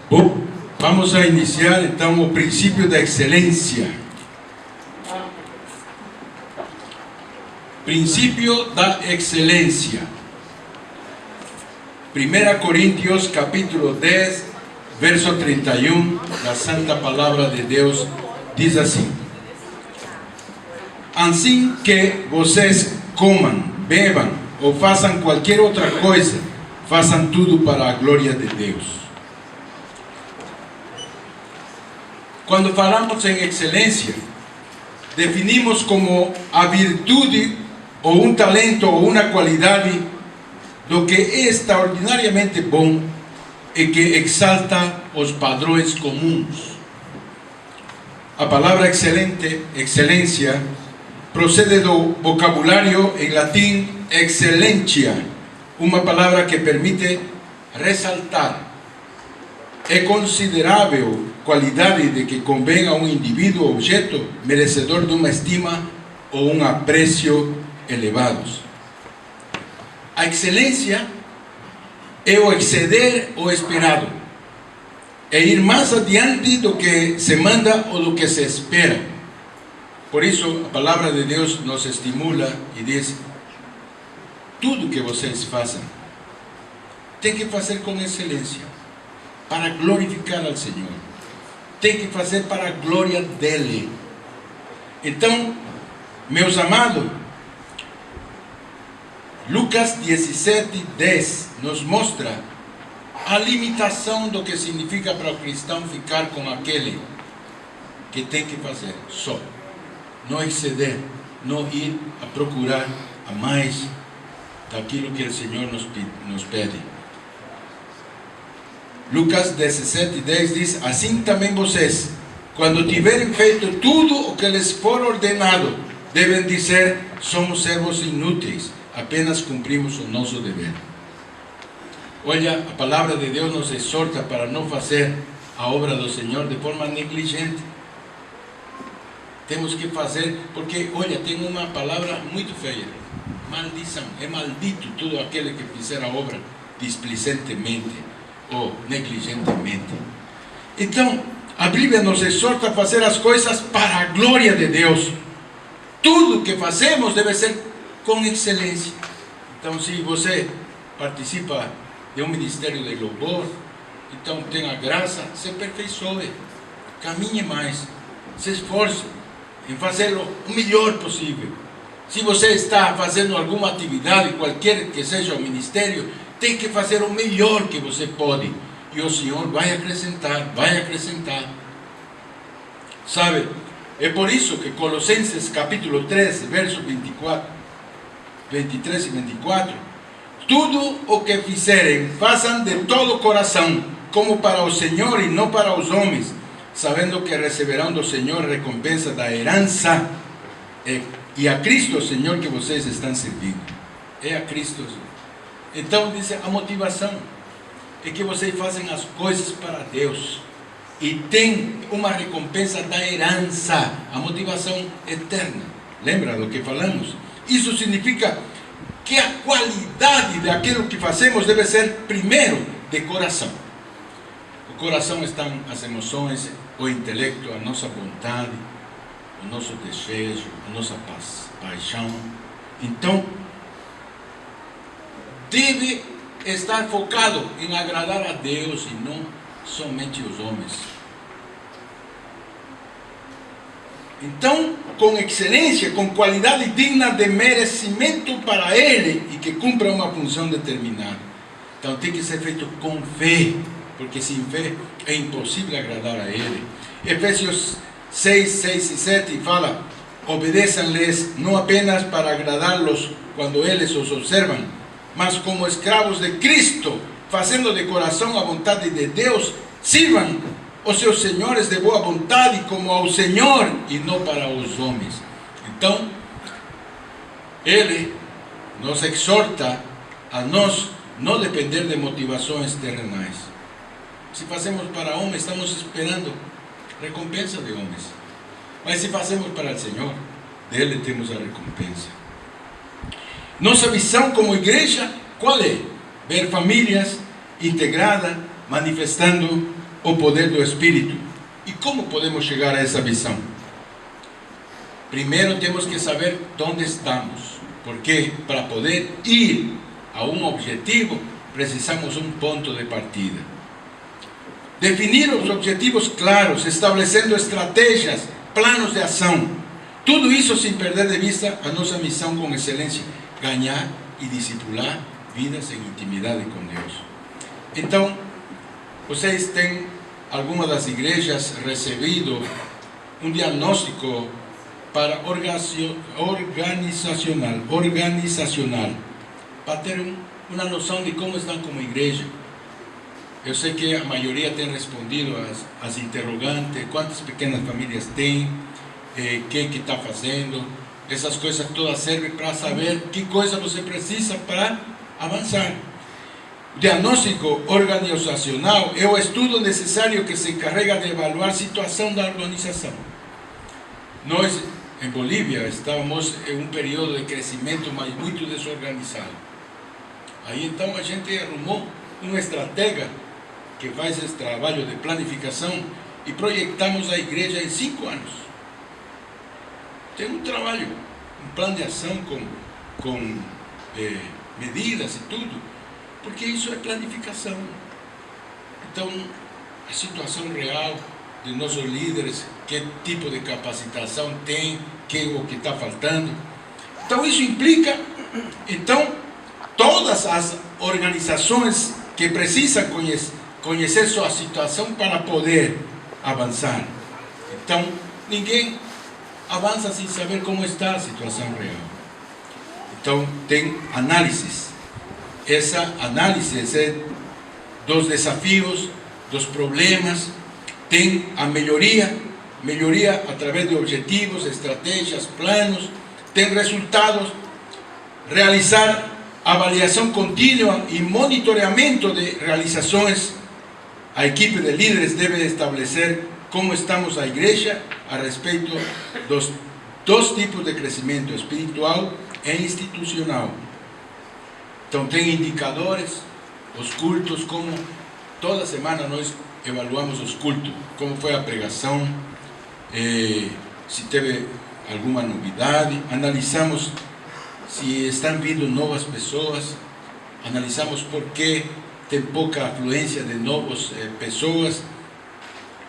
Bom, vamos a iniciar então o princípio da excelência. Princípio da excelência. 1 Coríntios capítulo 10, verso 31, da Santa Palavra de Deus, diz assim: assim que vocês comam, bebam ou façam qualquer outra coisa, façam tudo para a glória de Deus. Quando falamos em excelência, definimos como a virtude ou um talento ou uma qualidade do que é extraordinariamente bom e que exalta os padrões comuns. A palavra excelência, procede do vocabulário em latim excellentia, uma palavra que permite ressaltar. É considerável qualidade de que convém a um indivíduo ou objeto merecedor de uma estima ou um apreço elevados. A excelência é o exceder o esperado, é ir mais adiante do que se manda ou do que se espera. Por isso, a palavra de Deus nos estimula e diz: tudo que vocês façam, tem que fazer com excelência, para glorificar ao Senhor. Tem que fazer para a glória dEle. Então, meus amados, Lucas 17:10 nos mostra a limitação do que significa para o cristão ficar com aquele que tem que fazer só. Não exceder, não ir a procurar a mais daquilo que o Senhor nos pede. Lucas 17:10 diz: assim também vocês, quando tiverem feito tudo o que lhes for ordenado, devem dizer: somos servos inúteis, apenas cumprimos o nosso dever. Olha, a palavra de Deus nos exorta para não fazer a obra do Senhor de forma negligente. Temos que fazer, porque, olha, tem uma palavra muito feia: maldição. É maldito todo aquele que fizer a obra displicentemente ou negligentemente. Então, a Bíblia nos exorta a fazer as coisas para a glória de Deus. Tudo que fazemos deve ser com excelência. Então, se você participa de um ministério de louvor, então tem a graça, se aperfeiçoe, caminhe mais, se esforce em fazê-lo o melhor possível. Se você está fazendo alguma atividade, qualquer que seja o ministério, tem que fazer o melhor que você pode, e o Senhor vai acrescentar, vai acrescentar. Sabe, é por isso que Colossenses capítulo 3, verso 23 e 24, tudo o que fizerem, façam de todo o coração, como para o Senhor e não para os homens, sabendo que receberão do Senhor recompensa da herança, e a Cristo, o Senhor, que vocês estão servindo. É a Cristo. Então, diz a motivação é que vocês fazem as coisas para Deus e tem uma recompensa da herança, a motivação eterna. Lembra do que falamos? Isso significa que a qualidade daquilo que fazemos deve ser primeiro de coração. O coração estão as emoções, o intelecto, a nossa vontade, o nosso desejo, a nossa paixão. Então, deve estar focado em agradar a Deus e não somente os homens. Então, com excelência, com qualidade digna de merecimento para Ele e que cumpra uma função determinada. Então, tem que ser feito com fé, porque sem fé é impossível agradar a Ele. Efésios 6, 6 e 7 fala: obedeçam-lhes não apenas para agradá-los quando eles os observam, mas como escravos de Cristo, fazendo de coração a vontade de Deus, sirvam os seus senhores de boa vontade como ao Senhor e não para os homens. Então, Ele nos exorta a nós não depender de motivações terrenais. Se fazemos para homens, estamos esperando recompensa de homens. Mas se fazemos para o Senhor, dele temos a recompensa. Nossa visão como igreja, qual é? Ver famílias integradas, manifestando o poder do Espírito. E como podemos chegar a essa visão? Primeiro temos que saber onde estamos, porque para poder ir a um objetivo, precisamos um ponto de partida. Definir os objetivos claros, estabelecendo estratégias, planos de ação. Tudo isso sem perder de vista a nossa missão com excelência: ganhar e discipular vidas em intimidade com Deus. Então, vocês têm, alguma das igrejas, recebido um diagnóstico para organizacional, para ter uma noção de como estão como igreja. Eu sei que a maioria tem respondido às interrogantes: quantas pequenas famílias tem, quem que está fazendo. Essas coisas todas servem para saber que coisa você precisa para avançar. O diagnóstico organizacional é o estudo necessário que se encarrega de evaluar a situação da organização. Nós, em Bolívia, estávamos em um período de crescimento, mas muito desorganizado. Aí então a gente arrumou uma estratégia que faz esse trabalho de planificação e projetamos a igreja em 5 anos. Tem um trabalho, um plano de ação com medidas e tudo, porque isso é planificação. Então, a situação real de nossos líderes, que tipo de capacitação tem, o que está faltando. Então, isso implica, então, todas as organizações que precisam conhecer sua situação para poder avançar. Então, ninguém avança sem saber como está a situação real. Então, tem análises. Essa análise é dos desafios, dos problemas, tem a melhoria através de objetivos, estratégias, planos, tem resultados, realizar avaliação contínua e monitoramento de realizações. A equipe de líderes deve estabelecer como estamos a igreja a respeito dos 2 tipos de crescimento: espiritual e institucional. Então tem indicadores, os cultos, como toda semana nós evaluamos os cultos, como foi a pregação, se teve alguma novidade, analisamos se estão vindo novas pessoas, analisamos por que tem pouca afluência de novas pessoas,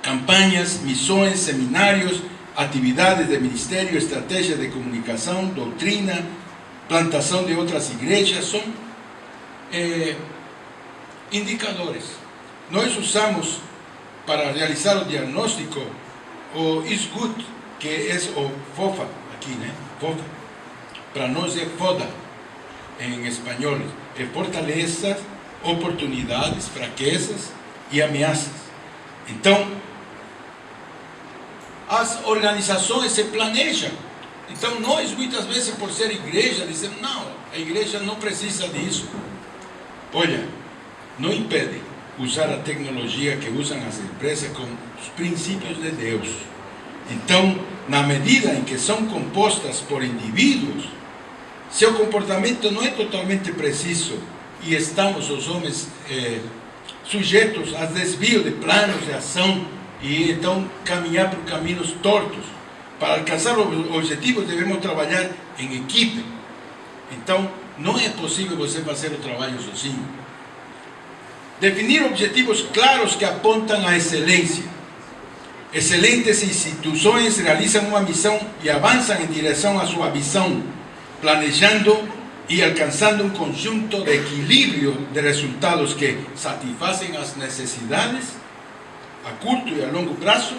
campanhas, missões, seminários, atividades de ministério, estratégia de comunicação, doutrina, plantação de outras igrejas, são indicadores. Nós usamos para realizar o diagnóstico o SGOT, que é o FOFA, aqui, né? FOFA. Para nós é FODA, em espanhol. É fortalezas, oportunidades, fraquezas e ameaças. Então, as organizações se planejam. Então, nós, muitas vezes, por ser igreja, dizemos: não, a igreja não precisa disso. Olha, não impede usar a tecnologia que usam as empresas com os princípios de Deus. Então, na medida em que são compostas por indivíduos, seu comportamento não é totalmente preciso e estamos, os homens, sujeitos a desvio de planos de ação e então caminhar por caminhos tortos. Para alcançar os objetivos devemos trabalhar em equipe. Então, não é possível você fazer o trabalho sozinho. Definir objetivos claros que apontam à excelência. Excelentes instituições realizam uma missão e avançam em direção à sua visão, planejando e alcançando um conjunto de equilíbrio de resultados que satisfazem as necessidades a curto e a longo prazo,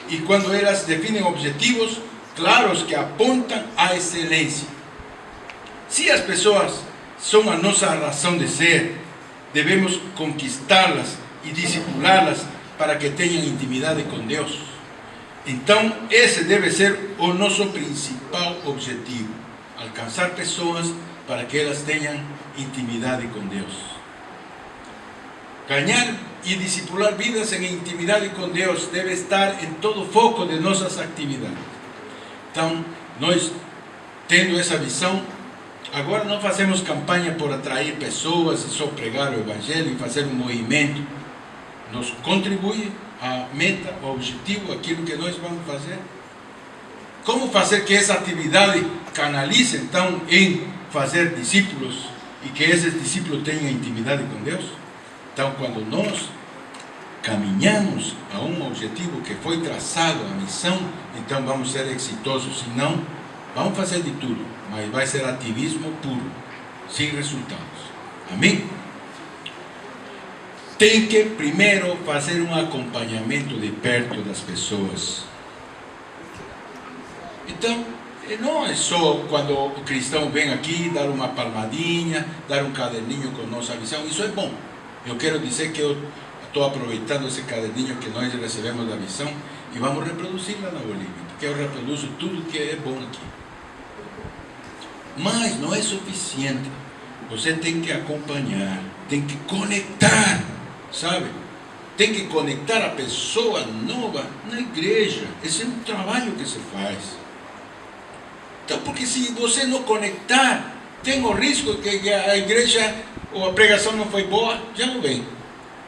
e quando elas definem objetivos claros que apontam à excelência. Se as pessoas são a nossa razão de ser, devemos conquistá-las e discipulá-las para que tenham intimidade com Deus. Então, esse deve ser o nosso principal objetivo: alcançar pessoas para que elas tenham intimidade com Deus. Ganhar e discipular vidas em intimidade com Deus deve estar em todo o foco de nossas atividades. Então, nós, tendo essa visão, agora não fazemos campanha por atrair pessoas e só pregar o Evangelho e fazer um movimento. nos contribui à meta, ao objetivo, aquilo que nós vamos fazer. Como fazer que essa atividade canalize, então, em fazer discípulos e que esses discípulos tenham intimidade com Deus? Então, quando nós caminhamos a um objetivo que foi traçado, a missão, então vamos ser exitosos. Se não, vamos fazer de tudo, mas vai ser ativismo puro, sem resultados. Amém? Tem que primeiro fazer um acompanhamento de perto das pessoas. Então, não é só quando o cristão vem aqui dar uma palmadinha, dar um caderninho com nossa visão. Isso é bom. Eu quero dizer que eu estou aproveitando esse caderninho que nós recebemos da visão e vamos reproduzir lá na Bolívia, porque eu reproduzo tudo que é bom aqui. Mas não é suficiente. Você tem que acompanhar, tem que conectar, sabe? Tem que conectar a pessoa nova na igreja. Esse é um trabalho que se faz. Então, porque se você não conectar, tem o risco que a igreja ou a pregação não foi boa, já não vem.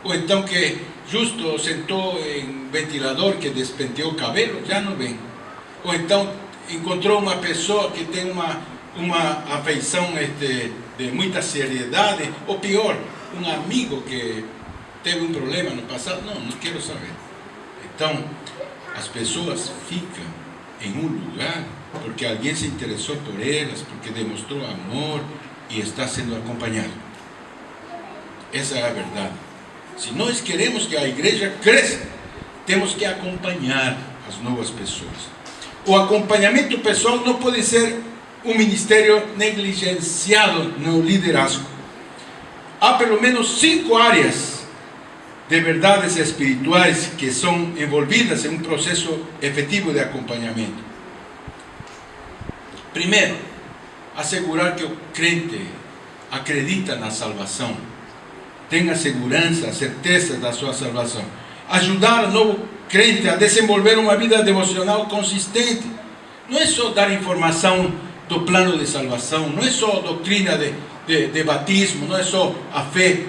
Ou então que justo sentou em ventilador que despenteou o cabelo, já não vem. Ou então encontrou uma pessoa que tem uma afeição de muita seriedade, ou pior, um amigo que teve um problema no passado, não quero saber. Então, as pessoas ficam em um lugar porque alguém se interessou por elas, porque demonstrou amor e está sendo acompanhado. Essa é a verdade. Se nós queremos que a igreja cresça, temos que acompanhar as novas pessoas. O acompanhamento pessoal não pode ser um ministério negligenciado no liderazgo. Há pelo menos 5 áreas de verdades espirituais que são envolvidas em um processo efetivo de acompanhamento. Primeiro, assegurar que o crente acredita na salvação, tenha segurança, certeza da sua salvação. Ajudar o novo crente a desenvolver uma vida devocional consistente. Não é só dar informação do plano de salvação, não é só doutrina de batismo, não é só a fé.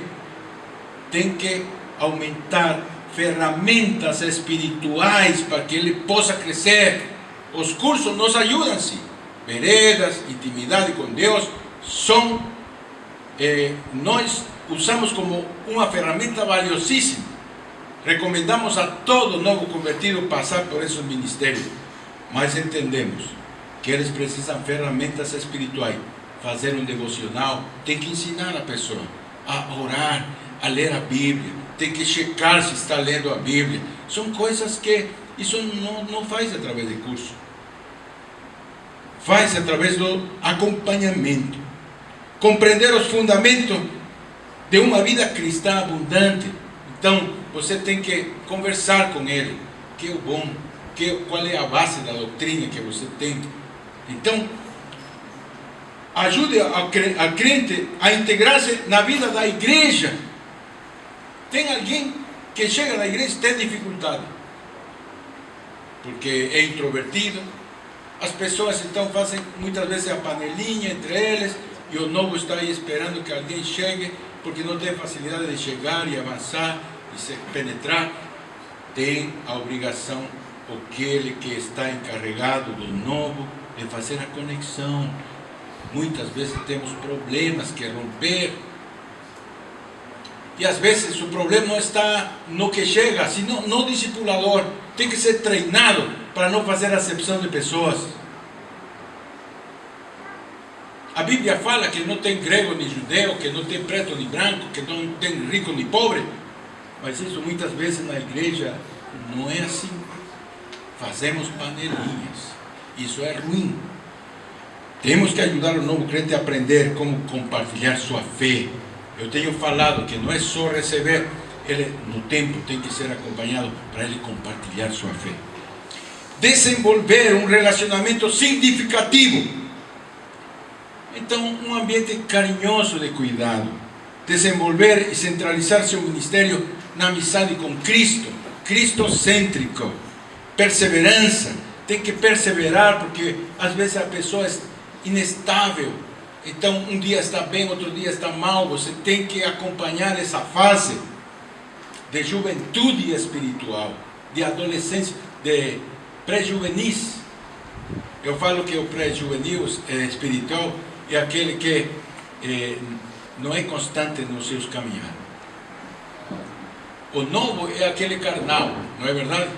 Tem que aumentar ferramentas espirituais para que ele possa crescer. Os cursos nos ajudam, sim. Veredas, intimidade com Deus, nós usamos como uma ferramenta valiosíssima. Recomendamos a todo novo convertido passar por esses ministérios, mas entendemos que eles precisam de ferramentas espirituais. Fazer um devocional, tem que ensinar a pessoa a orar, a ler a Bíblia, tem que checar se está lendo a Bíblia. São coisas que isso não faz através de curso, faz através do acompanhamento. Compreender os fundamentos de uma vida cristã abundante. Então, você tem que conversar com ele, que é o bom, qual é a base da doutrina que você tem. Então, ajude a crente a integrar-se na vida da igreja. Tem alguém que chega na igreja e tem dificuldade, porque é introvertido. As pessoas então fazem muitas vezes a panelinha entre eles, e o novo está aí esperando que alguém chegue, porque não tem facilidade de chegar e avançar e se penetrar. Tem a obrigação, aquele que está encarregado do novo, de fazer a conexão. Muitas vezes temos problemas que romper, e às vezes o problema não está no que chega, sino no discipulador. Tem que ser treinado para não fazer acepção de pessoas. A Bíblia fala que não tem grego nem judeu, que não tem preto nem branco, que não tem rico nem pobre, mas isso muitas vezes na igreja não é assim. Fazemos panelinhas, isso é ruim. Temos que ajudar o novo crente a aprender como compartilhar sua fé. Eu tenho falado que não é só receber, ele no tempo tem que ser acompanhado para ele compartilhar sua fé. Desenvolver um relacionamento significativo. Então, um ambiente carinhoso de cuidado. Desenvolver e centralizar seu ministério na amizade com Cristo, cristocêntrico. Perseverança, tem que perseverar, porque às vezes a pessoa é inestável. Então, um dia está bem, outro dia está mal. Você tem que acompanhar essa fase de juventude espiritual, de adolescência, de pré-juvenis. Eu falo que o pré-juvenil espiritual é aquele que não é constante nos seus caminhos. O novo é aquele carnal, não é verdade?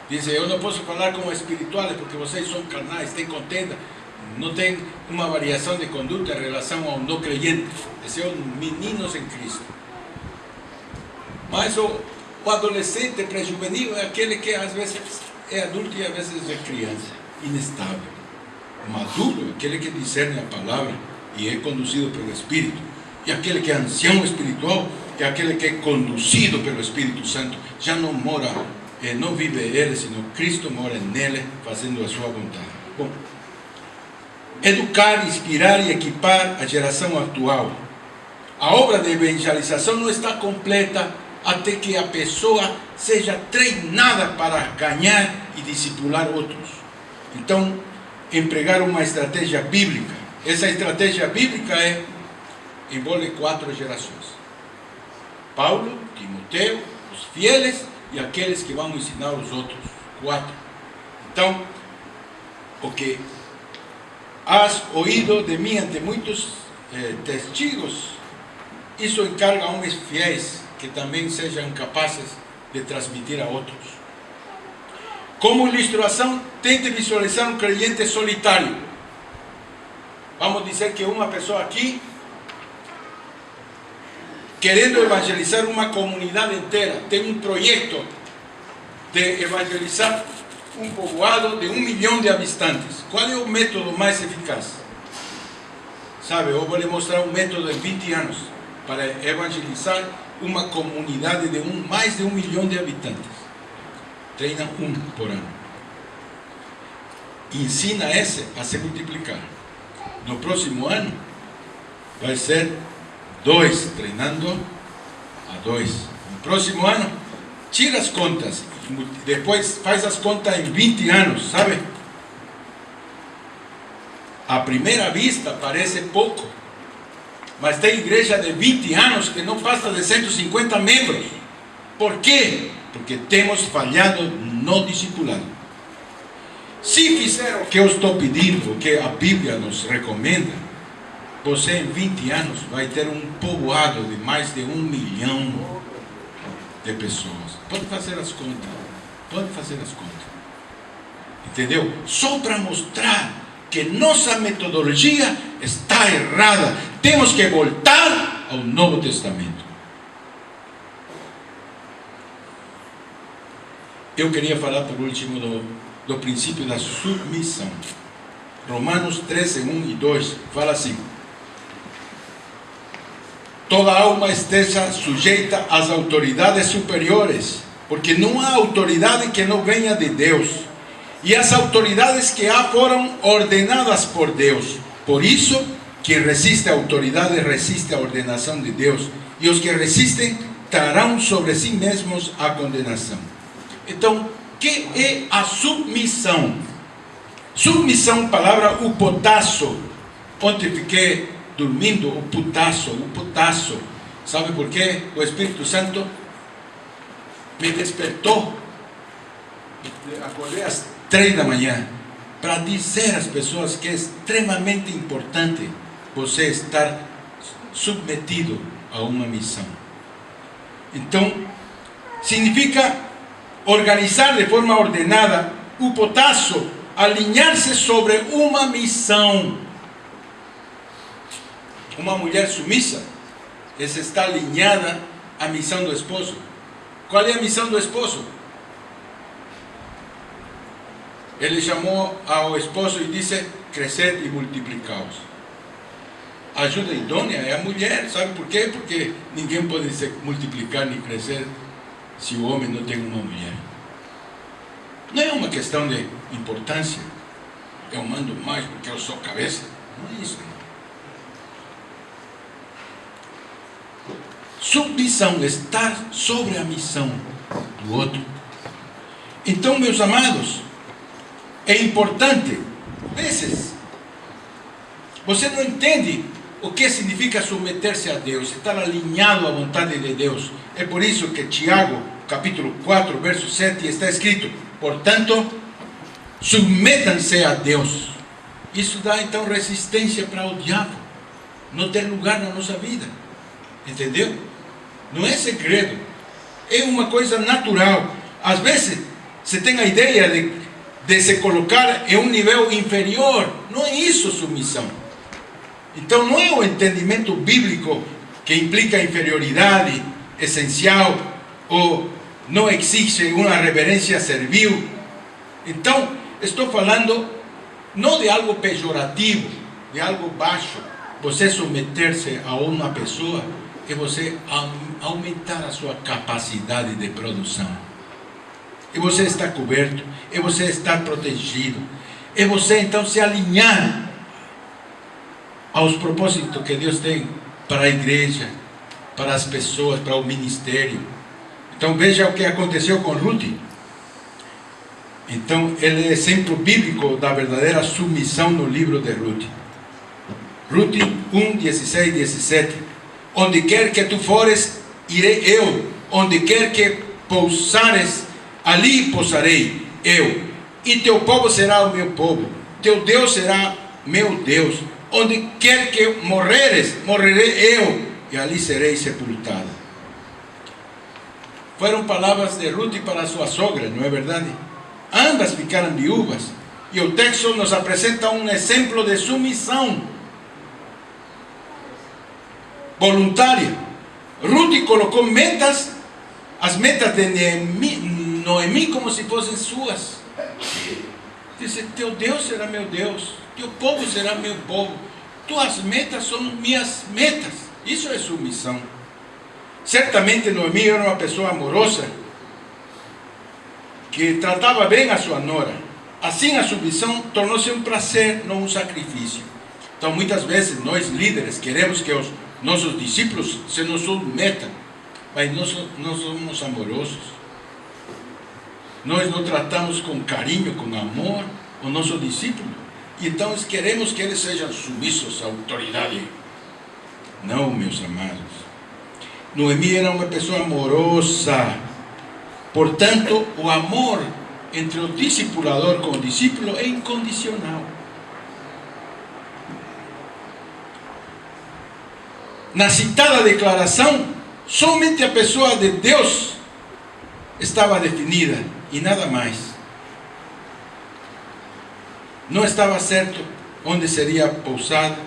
Dizem, eu não posso falar como espirituais porque vocês são carnais, têm contenda, não tem uma variação de conduta em relação ao não creyente. São meninos em Cristo. Mas o adolescente pré-juvenil é aquele que às vezes é adulto e às vezes é criança, inestável. O maduro é aquele que discerne a palavra e é conduzido pelo Espírito. E aquele que é ancião espiritual é aquele que é conduzido pelo Espírito Santo. Já não mora, não vive ele, senão Cristo mora nele, fazendo a sua vontade. Bom, educar, inspirar e equipar a geração atual. A obra de evangelização não está completa até que a pessoa seja treinada para ganhar e discipular outros. Então, empregar uma estratégia bíblica. Essa estratégia bíblica envolve 4 gerações: Paulo, Timoteu, os fieles e aqueles que vão ensinar os outros. 4. Então, o que has ouído de mim ante muitos testigos, isso encarga a homens fiéis que também sejam capazes de transmitir a outros. Como ilustração, tente visualizar um crente solitário. Vamos dizer que uma pessoa aqui, querendo evangelizar uma comunidade inteira, tem um projeto de evangelizar um povoado de 1 milhão de habitantes. Qual é o método mais eficaz? Sabe, eu vou lhe mostrar um método em 20 anos para evangelizar uma comunidade de mais de 1 milhão de habitantes. Treina um por ano. Ensina esse a se multiplicar. No próximo ano vai ser 2, treinando a 2. No próximo ano, tira as contas. Depois faz as contas em 20 anos, sabe? À primeira vista parece pouco, mas tem igreja de 20 anos que não passa de 150 membros. Por quê? Porque temos falhado no discipulado. Se fizer o que eu estou pedindo, o que a Bíblia nos recomenda, você em 20 anos vai ter um povoado de mais de 1 milhão de pessoas. Pode fazer as contas. Pode fazer as contas. Entendeu? Só para mostrar que nossa metodologia está errada. Temos que voltar ao Novo Testamento. Eu queria falar por último do princípio da submissão. Romanos 13, 1 e 2 fala assim: toda alma esteja sujeita às autoridades superiores, porque não há autoridade que não venha de Deus, e as autoridades que há foram ordenadas por Deus. Por isso, quem resiste à autoridade resiste à ordenação de Deus, e os que resistem trarão sobre si mesmos a condenação. Então, o que é a submissão? Submissão, palavra upotasso. Ontem fiquei dormindo, o putaço. Sabe por quê? O Espírito Santo me despertou. Acordei às 3 da manhã para dizer às pessoas que é extremamente importante você estar submetido a uma missão. Então, significa organizar de forma ordenada, o potasso, alinhar-se sobre uma missão. Uma mulher sumissa, essa está alinhada à missão do esposo. Qual é a missão do esposo? Ele chamou ao esposo e disse: crescer e multiplicaos. A ajuda idônea é a mulher, sabe por quê? Porque ninguém pode se multiplicar nem crescer se o homem não tem uma mulher. Não é uma questão de importância. Eu mando mais porque eu sou cabeça. Não é isso. Submissão, estar sobre a missão do outro. Então, meus amados, é importante. Vezes você não entende o que significa submeter-se a Deus, estar alinhado à vontade de Deus. É por isso que Tiago capítulo 4, verso 7, está escrito: portanto, submetam-se a Deus. Isso dá então resistência para o diabo não ter lugar na nossa vida, entendeu? Não é segredo, é uma coisa natural. Às vezes você tem a ideia de se colocar em um nível inferior. Não é isso submissão. Então não é o entendimento bíblico que implica inferioridade essencial ou não exige uma reverência servil. Então estou falando não de algo pejorativo, de algo baixo. Você submeter-se a uma pessoa é você aumentar a sua capacidade de produção. E você está coberto, e você está protegido, e você então se alinhar aos propósitos que Deus tem para a igreja, para as pessoas, para o ministério. Então veja o que aconteceu com Ruth. Então ele é exemplo bíblico da verdadeira submissão no livro de Ruth. Ruth 1, 16, 17. Onde quer que tu fores, irei eu. Onde quer que pousares, ali pousarei eu. E teu povo será o meu povo. Teu Deus será meu Deus. Onde quer que morreres, morrerei eu. E ali serei sepultado. Foram palavras de Ruth para sua sogra, não é verdade? Ambas ficaram viúvas. E o texto nos apresenta um exemplo de submissão voluntária. Ruth colocou metas, as metas de Noemi como se fossem suas. Disse: teu Deus será meu Deus, teu povo será meu povo, tuas metas são minhas metas. Isso é submissão. Certamente Noemi era uma pessoa amorosa, que tratava bem a sua nora. Assim a submissão tornou-se um prazer, não um sacrifício. Então muitas vezes nós líderes queremos que os nossos discípulos se nos submetam, mas nós somos amorosos. Nós não tratamos com carinho, com amor o nosso discípulo. Então queremos que eles sejam submissos à autoridade. Não, meus amados. Noemi era uma pessoa amorosa. Portanto, o amor entre o discipulador com o discípulo é incondicional. Na citada declaração, somente a pessoa de Deus estava definida e nada mais. Não estava certo onde seria pousada,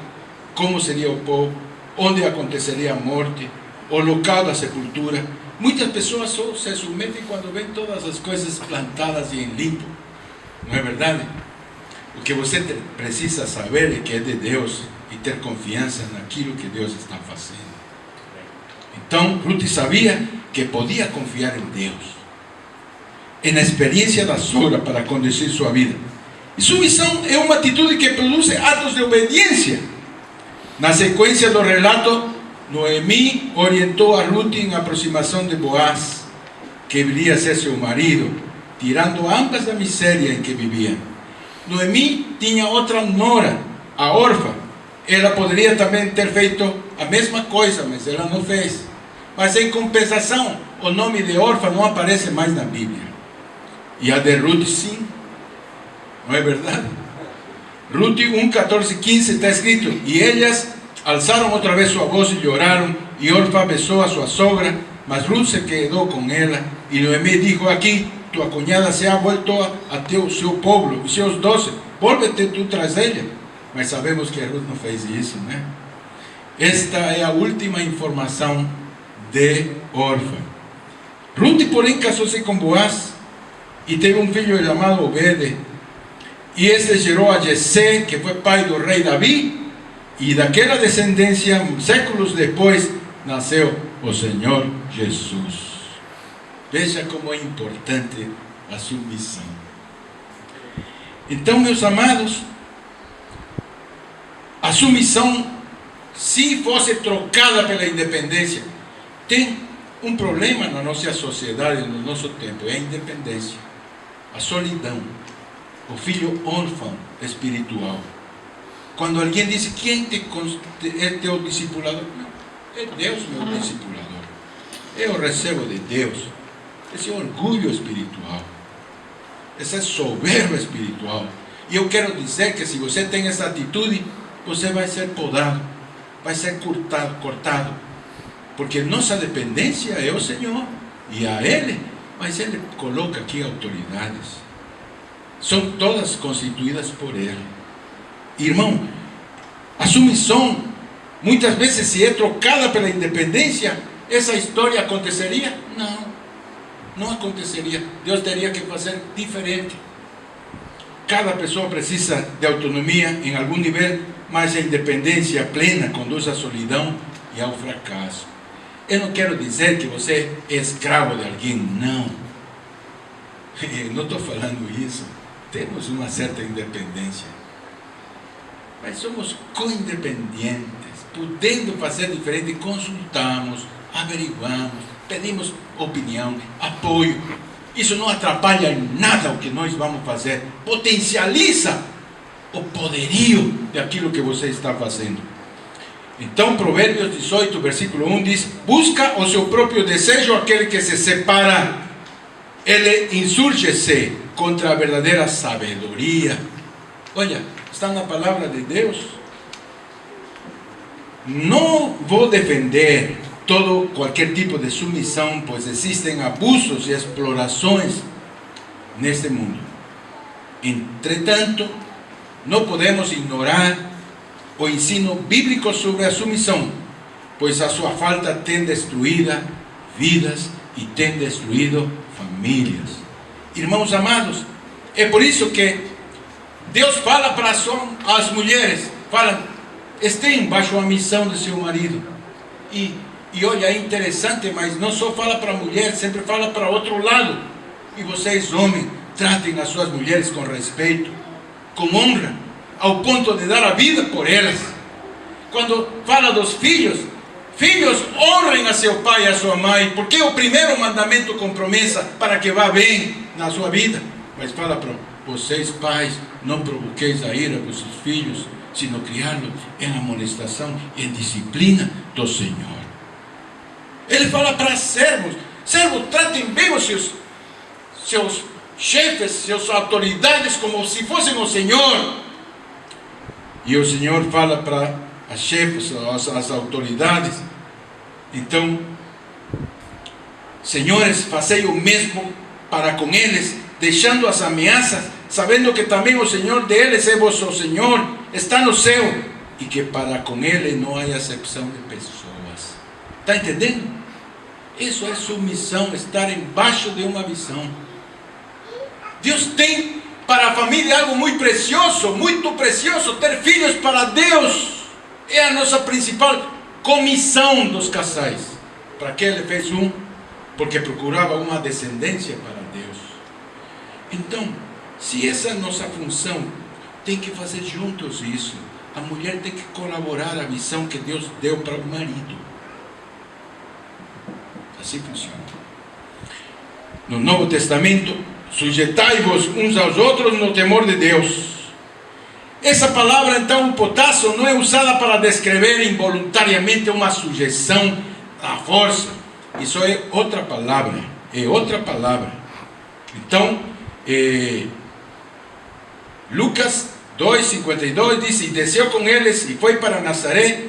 como seria o povo, onde aconteceria a morte, o local da sepultura. Muitas pessoas só se submetem quando vêem todas as coisas plantadas e em limpo. Não é verdade? O que você precisa saber é que é de Deus e ter confiança naquilo que Deus está fazendo. Então, Ruth sabia que podia confiar em Deus, e na experiência da sogra para conduzir sua vida. E submissão é uma atitude que produz atos de obediência. Na sequência do relato, Noemi orientou a Ruth em aproximação de Boaz, que viria a ser seu marido, tirando ambas da miséria em que viviam. Noemi tinha outra nora, a Orfa. Ela poderia também ter feito a mesma coisa, mas ela não fez. Mas em compensação, o nome de Orfa não aparece mais na Bíblia. E a de Ruth sim. Não é verdade? Ruth 1, 14, 15 está escrito: e elas alzaram outra vez sua voz e choraram, e Orfa besou a sua sogra, mas Ruth se quedou com ela. E Noemi dijo: aqui, tua cunhada se ha vuelto até o seu povo e seus 12, volve-te tu tras ela. Mas sabemos que Ruth não fez isso, né? Esta é a última informação de Orfa. Ruth, porém, casou-se com Boaz e teve um filho chamado Obed. E este gerou a Jessé, que foi pai do rei Davi, e daquela descendência, séculos depois, nasceu o Senhor Jesus. Veja como é importante a submissão. Então, meus amados, a submissão, se fosse trocada pela independência, tem um problema na nossa sociedade, no nosso tempo: é a independência, a solidão, o filho órfão espiritual. Quando alguém diz: quem é teu discipulador? Não, é Deus meu discipulador. Eu recebo de Deus. esse orgulho espiritual, essa soberba espiritual. E eu quero dizer que se você tem essa atitude, você vai ser podado, vai ser cortado, porque nossa dependência é o Senhor, e a Ele, mas Ele coloca aqui autoridades, são todas constituídas por Ele. Irmão, a submissão, muitas vezes, se é trocada pela independência, essa história aconteceria? Não aconteceria. Deus teria que fazer diferente. Cada pessoa precisa de autonomia em algum nível, mas a independência plena conduz à solidão e ao fracasso. Eu não quero dizer que você é escravo de alguém, não. Eu não estou falando isso. Temos uma certa independência, mas somos co-independentes, podendo fazer diferente, consultamos, averiguamos, pedimos opinião, apoio. Isso não atrapalha em nada o que nós vamos fazer, potencializa o poderio daquilo que você está fazendo. Então, Provérbios 18, versículo 1 diz: busca o seu próprio desejo aquele que se separa, ele insurge-se contra a verdadeira sabedoria. Olha, está na palavra de Deus. Não vou defender qualquer tipo de submissão, pois existem abusos e explorações neste mundo. Entretanto, não podemos ignorar o ensino bíblico sobre a submissão, pois a sua falta tem destruído vidas e tem destruído famílias. Irmãos amados, é por isso que Deus fala para as mulheres, fala, estejam baixo a missão de seu marido. E olha, é interessante, mas não só fala para a mulher, sempre fala para outro lado. E vocês, homens, tratem as suas mulheres com respeito, com honra, ao ponto de dar a vida por elas. Quando fala dos filhos, filhos, honrem a seu pai e a sua mãe, porque é o primeiro mandamento com promessa para que vá bem na sua vida. Mas fala para vocês, pais, não provoqueis a ira dos seus filhos, sino criá-los em amonestação e em disciplina do Senhor. Ele fala para servos, tratem bem os seus chefes, suas autoridades, como se fossem o Senhor. E o Senhor fala para as chefes, as autoridades, então, senhores, fazei o mesmo para com eles, deixando as ameaças, sabendo que também o Senhor deles é vosso Senhor, está no céu, e que para com ele não há acepção de pessoas. Está entendendo? Isso é submissão, estar embaixo de uma visão. Deus tem para a família algo muito precioso, ter filhos para Deus. É a nossa principal comissão dos casais. Para que ele fez porque procurava uma descendência para Deus. Então, se essa é a nossa função, tem que fazer juntos isso. A mulher tem que colaborar a visão que Deus deu para o marido. Assim funciona. No Novo Testamento, sujeitai-vos uns aos outros no temor de Deus. Essa palavra, então, potasso, não é usada para descrever involuntariamente uma sujeição à força. Isso é outra palavra. Então, Lucas 2:52 diz: e desceu com eles e foi para Nazaré,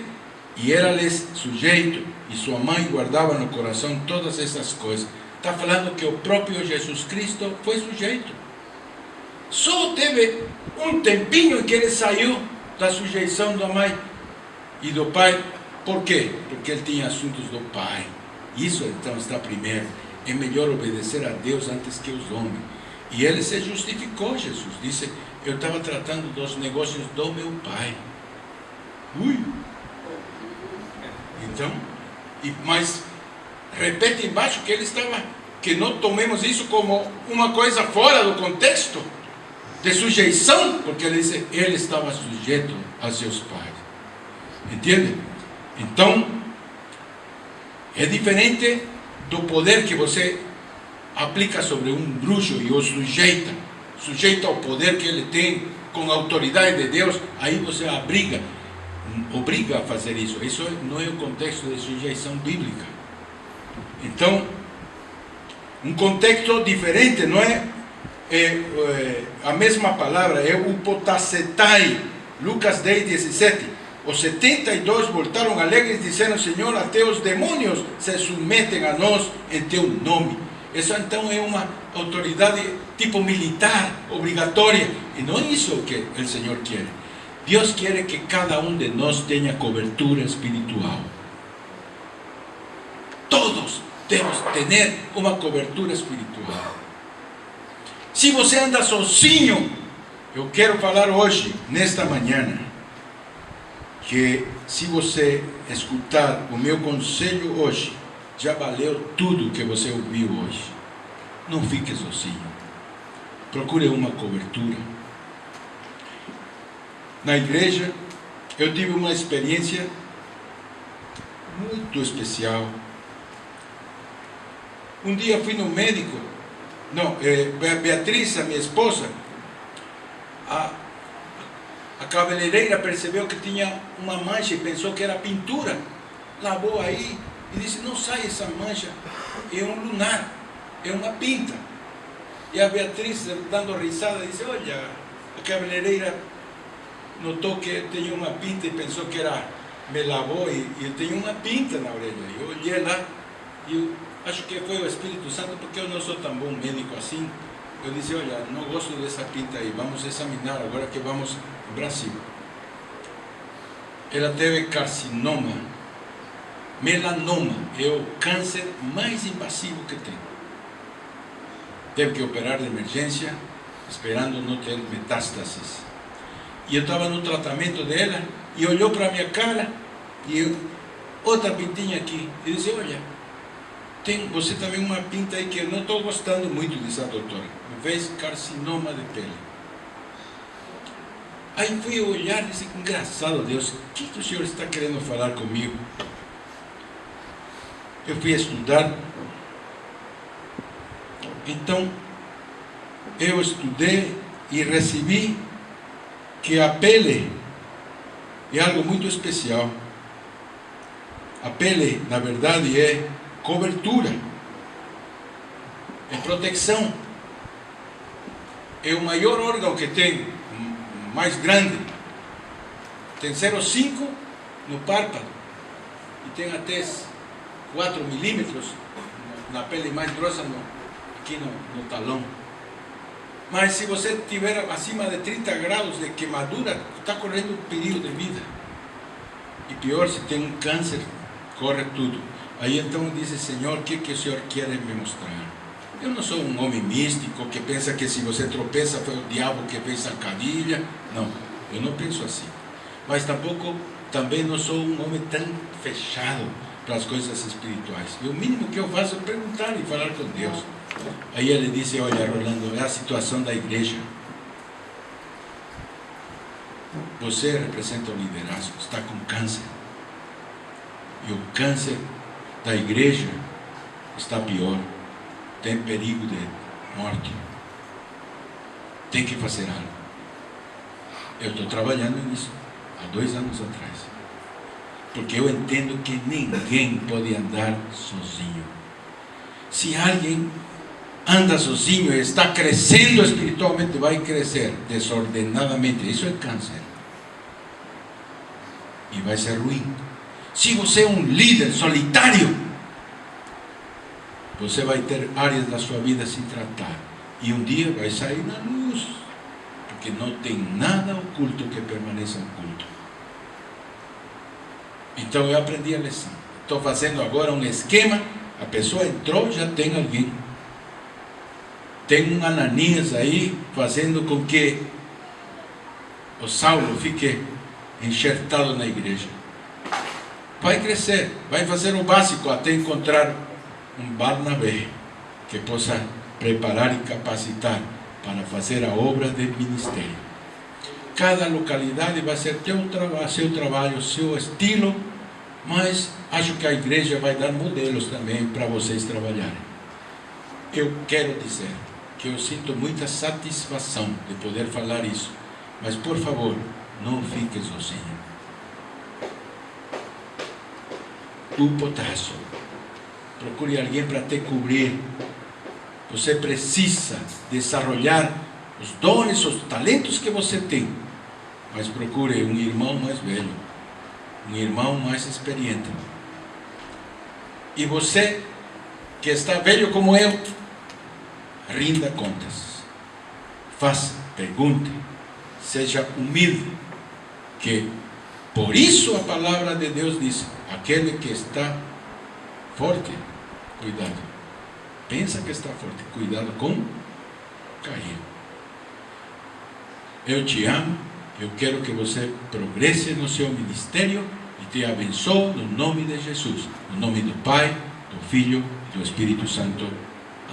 e era-lhes sujeito, e sua mãe guardava no coração todas essas coisas. Está falando que o próprio Jesus Cristo foi sujeito. Só teve um tempinho em que ele saiu da sujeição da mãe e do pai. Por quê? Porque ele tinha assuntos do pai. Isso então está primeiro. É melhor obedecer a Deus antes que os homens. E ele se justificou, Jesus disse: eu estava tratando dos negócios do meu pai. Então, mas repete embaixo que ele estava, que não tomemos isso como uma coisa fora do contexto de sujeição, porque ele disse, ele estava sujeito a seus pais. Entende? Então, é diferente do poder que você aplica sobre um bruxo e o sujeita ao poder que ele tem com a autoridade de Deus. Aí você obriga a fazer isso. Isso não é o contexto de sujeição bíblica. Então, um contexto diferente, não é, a mesma palavra, é upotacetai, Lucas 10, 17. Os 72 voltaram alegres, dizendo: Senhor, até os demônios se submetem a nós em teu nome. Isso então é uma autoridade tipo militar, obrigatória, e não é isso que o Senhor quer. Deus quer que cada um de nós tenha cobertura espiritual. Todos temos ter uma cobertura espiritual. Se você anda sozinho, eu quero falar hoje, nesta manhã, que se você escutar o meu conselho hoje, já valeu tudo que você ouviu hoje. Não fique sozinho. Procure uma cobertura. Na igreja, eu tive uma experiência muito especial. Um dia fui no médico, Beatriz, a minha esposa, a cabeleireira percebeu que tinha uma mancha e pensou que era pintura. Lavou aí e disse: não sai essa mancha, é um lunar, é uma pinta. E a Beatriz, dando risada, disse: olha, a cabeleireira notou que tinha uma pinta e pensou que era, me lavou e eu tenho uma pinta na orelha. Eu olhei lá e eu acho que foi o Espírito Santo, porque eu não sou tão bom médico assim. Eu disse: olha, não gosto dessa pinta aí, vamos examinar agora que vamos ao Brasil. Ela teve carcinoma, melanoma, é o câncer mais invasivo que tem. Teve que operar de emergência, esperando não ter metástases. E eu estava no tratamento dela, e olhou para a minha cara, e eu, outra pintinha aqui, e disse: olha, tem você também uma pinta aí que eu não estou gostando muito, disse a doutora. Me fez carcinoma de pele. Aí fui olhar e disse: engraçado, Deus, o que o Senhor está querendo falar comigo? Eu fui estudar. Então, eu estudei e recebi que a pele é algo muito especial. A pele, na verdade, é cobertura, é proteção, é o maior órgão que tem, mais grande. Tem 0,5 no párpado e tem até 4 milímetros na pele mais grossa aqui no talão. Mas se você tiver acima de 30 graus de queimadura, está correndo perigo de vida. E pior, se tem um câncer, corre tudo. Aí então disse: Senhor, o que o Senhor quer me mostrar? Eu não sou um homem místico que pensa que se você tropeça foi o diabo que fez sacadilha. Não, eu não penso assim. Mas também não sou um homem tão fechado para as coisas espirituais. E o mínimo que eu faço é perguntar e falar com Deus. Aí ele disse: olha, Rolando, é a situação da igreja. Você representa o liderazgo, está com câncer. E o câncer da igreja está pior. Tem perigo de morte. Tem que fazer algo. Eu estou trabalhando nisso há 2 anos atrás. Porque eu entendo que ninguém pode andar sozinho. Se alguém anda sozinho e está crescendo espiritualmente, vai crescer desordenadamente. Isso é câncer. E vai ser ruim. Se você é um líder solitário, você vai ter áreas da sua vida a se tratar. E um dia vai sair na luz. Porque não tem nada oculto que permaneça oculto. Então eu aprendi a lição. Estou fazendo agora um esquema. A pessoa entrou, já tem alguém. Tem um Ananias aí, fazendo com que o Saulo fique enxertado na igreja. Vai crescer, vai fazer o básico até encontrar um Barnabé que possa preparar e capacitar para fazer a obra de ministério. Cada localidade vai ser seu trabalho, seu estilo, mas acho que a igreja vai dar modelos também para vocês trabalharem. Eu quero dizer que eu sinto muita satisfação de poder falar isso, mas por favor, não fique sozinho. Tu potássio, procure alguém para te cobrir, Você precisa desenvolver os dons, os talentos que você tem, mas procure um irmão mais velho, um irmão mais experiente. E você, que está velho como eu, rinda contas, faça, pergunte, seja humilde, que por isso a palavra de Deus diz: aquele que está forte, cuidado, pensa que está forte, cuidado com cair. Eu te amo, eu quero que você progresse no seu ministério e te abençoo no nome de Jesus, no nome do Pai, do Filho e do Espírito Santo.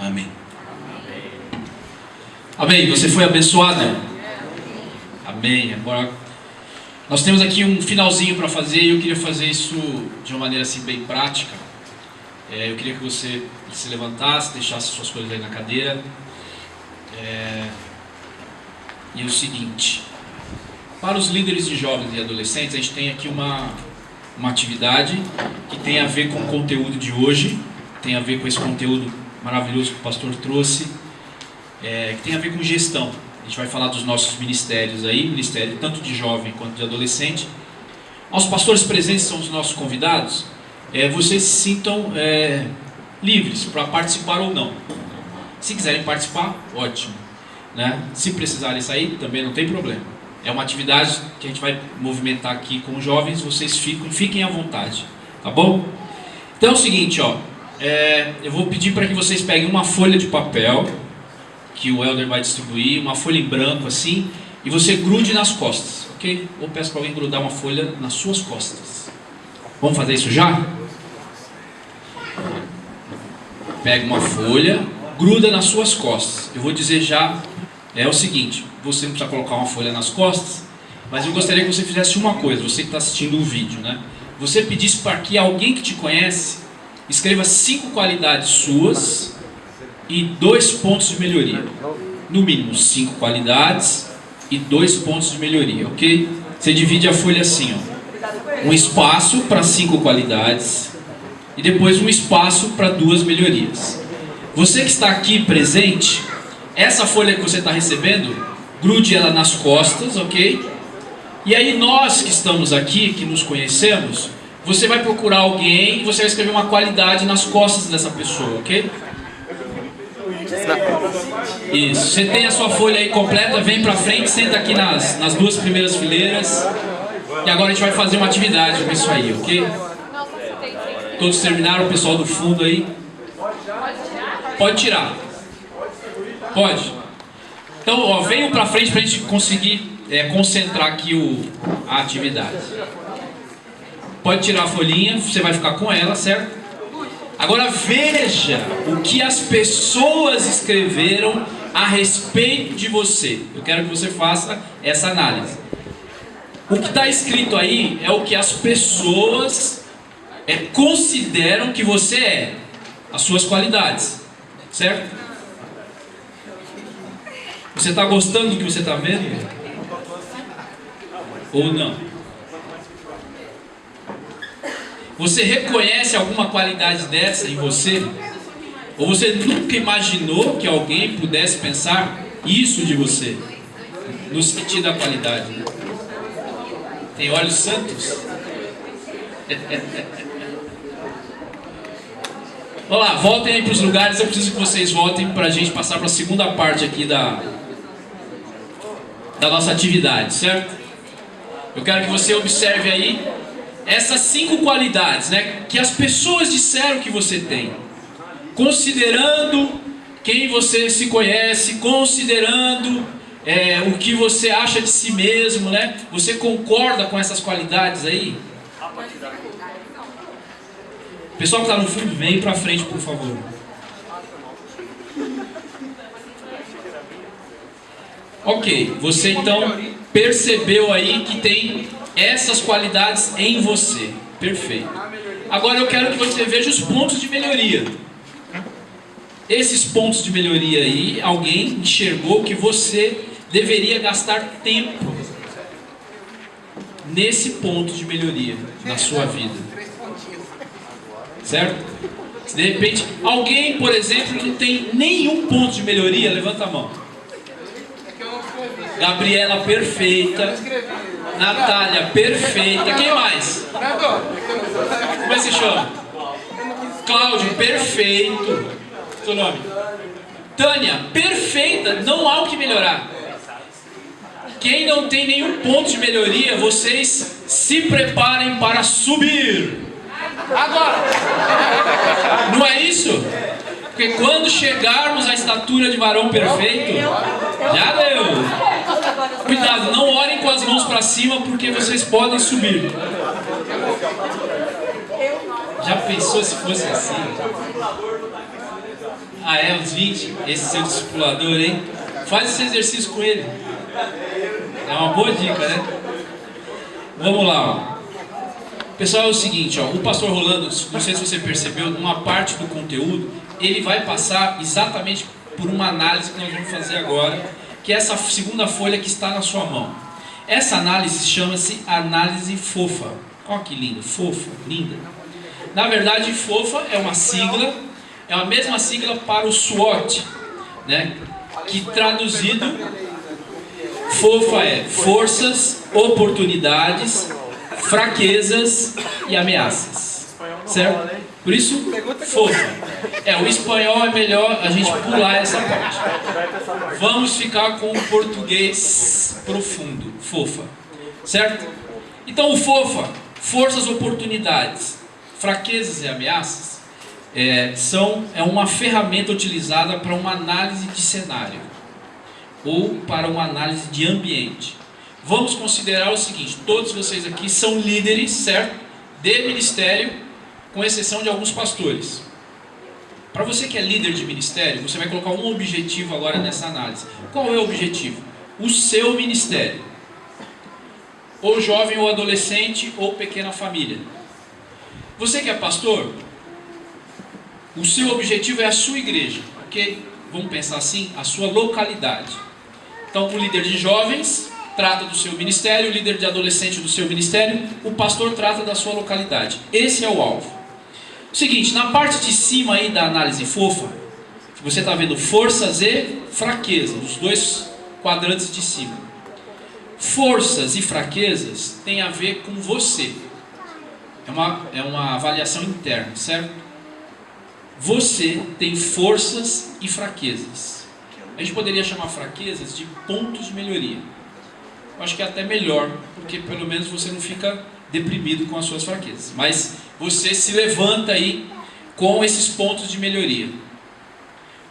Amém. Amém. Você foi abençoado? Amém. Agora nós temos aqui um finalzinho para fazer e eu queria fazer isso de uma maneira assim bem prática. Eu queria que você se levantasse, deixasse suas coisas aí na cadeira. E o seguinte, para os líderes de jovens e adolescentes, a gente tem aqui uma atividade que tem a ver com o conteúdo de hoje, tem a ver com esse conteúdo maravilhoso que o pastor trouxe, que tem a ver com gestão. A gente vai falar dos nossos ministérios aí, ministério tanto de jovem quanto de adolescente. Os pastores presentes são os nossos convidados. Vocês se sintam livres para participar ou não. Se quiserem participar, ótimo, né? Se precisarem sair, também não tem problema. É uma atividade que a gente vai movimentar aqui com os jovens. Vocês fiquem à vontade, tá bom? Então é o seguinte, eu vou pedir para que vocês peguem uma folha de papel que o Elder vai distribuir, uma folha em branco assim, e você grude nas costas, ok? Ou peço para alguém grudar uma folha nas suas costas. Vamos fazer isso já? Pega uma folha, gruda nas suas costas. Eu vou dizer já, o seguinte, você não precisa colocar uma folha nas costas, mas eu gostaria que você fizesse uma coisa, você que está assistindo o vídeo, né? Você pedisse para que alguém que te conhece escreva 5 qualidades suas e 2 pontos de melhoria. No mínimo 5 qualidades e 2 pontos de melhoria, ok? Você divide a folha assim, um espaço para 5 qualidades e depois um espaço para 2 melhorias. Você que está aqui presente, essa folha que você está recebendo, grude ela nas costas, ok? E aí nós que estamos aqui, que nos conhecemos, você vai procurar alguém e você vai escrever uma qualidade nas costas dessa pessoa, ok? Isso. Você tem a sua folha aí completa, vem pra frente, senta aqui nas 2 primeiras fileiras. E agora a gente vai fazer uma atividade com isso aí, ok? Todos terminaram, o pessoal do fundo aí? Pode tirar. Pode. Então, venham pra frente pra gente conseguir concentrar aqui a atividade. Pode tirar a folhinha, você vai ficar com ela, certo? Agora veja o que as pessoas escreveram a respeito de você. Eu quero que você faça essa análise. O que está escrito aí é o que as pessoas consideram que você é, as suas qualidades, certo? Você está gostando do que você está vendo? Ou não? Você reconhece alguma qualidade dessa em você? Ou você nunca imaginou que alguém pudesse pensar isso de você? No sentido da qualidade, né? Tem olhos santos? Vamos lá, voltem aí para os lugares. Eu preciso que vocês voltem para a gente passar para a segunda parte aqui da nossa atividade, certo? Eu quero que você observe aí essas 5 qualidades, né, que as pessoas disseram que você tem, considerando quem você se conhece, considerando o que você acha de si mesmo, né? Você concorda com essas qualidades aí? O pessoal que está no fundo, vem para frente, por favor. Ok, você então percebeu aí que tem essas qualidades em você. Perfeito. Agora eu quero que você veja os pontos de melhoria. Esses pontos de melhoria aí, alguém enxergou que você deveria gastar tempo nesse ponto de melhoria na sua vida. Certo? Se de repente, alguém, por exemplo, não tem nenhum ponto de melhoria, levanta a mão. Gabriela, perfeita. Natália, perfeita. Quem mais? Como é que se chama? Cláudio, perfeito. Seu nome? Tânia, perfeita. Não há o que melhorar. Quem não tem nenhum ponto de melhoria, vocês se preparem para subir. Agora! Não é isso? Porque quando chegarmos à estatura de varão perfeito, já deu. Cuidado, não orem com as mãos para cima, porque vocês podem subir. Já pensou se fosse assim? Ah, é, uns 20? Esse seu discipulador, hein? Faz esse exercício com ele. É uma boa dica, né? Vamos lá, ó. Pessoal, é o seguinte, ó, o pastor Rolando, não sei se você percebeu, numa parte do conteúdo, ele vai passar exatamente por uma análise que nós vamos fazer agora, que é essa segunda folha que está na sua mão. Essa análise chama-se análise fofa. Olha que linda, fofa, linda. Na verdade, fofa é uma sigla, é a mesma sigla para o SWOT, né? Que traduzido, fofa é forças, oportunidades, fraquezas e ameaças, certo? Por isso, fofa. O espanhol é melhor a gente pular essa parte. Vamos ficar com o português profundo, fofa, certo? Então, o fofa, forças, oportunidades, fraquezas e ameaças, é uma ferramenta utilizada para uma análise de cenário ou para uma análise de ambiente. Vamos considerar o seguinte: todos vocês aqui são líderes, certo? De ministério, com exceção de alguns pastores. Para você que é líder de ministério, você vai colocar um objetivo agora nessa análise. Qual é o objetivo? O seu ministério. Ou jovem, ou adolescente, ou pequena família. Você que é pastor, o seu objetivo é a sua igreja, ok? Vamos pensar assim, a sua localidade. Então, o líder de jovens trata do seu ministério, o líder de adolescente do seu ministério, o pastor trata da sua localidade. Esse é o alvo. Seguinte, na parte de cima aí da análise fofa, você está vendo forças e fraquezas, os dois quadrantes de cima. Forças e fraquezas têm a ver com você. É uma avaliação interna, certo? Você tem forças e fraquezas. A gente poderia chamar fraquezas de pontos de melhoria. Eu acho que é até melhor, porque pelo menos você não fica deprimido com as suas fraquezas. Mas você se levanta aí com esses pontos de melhoria.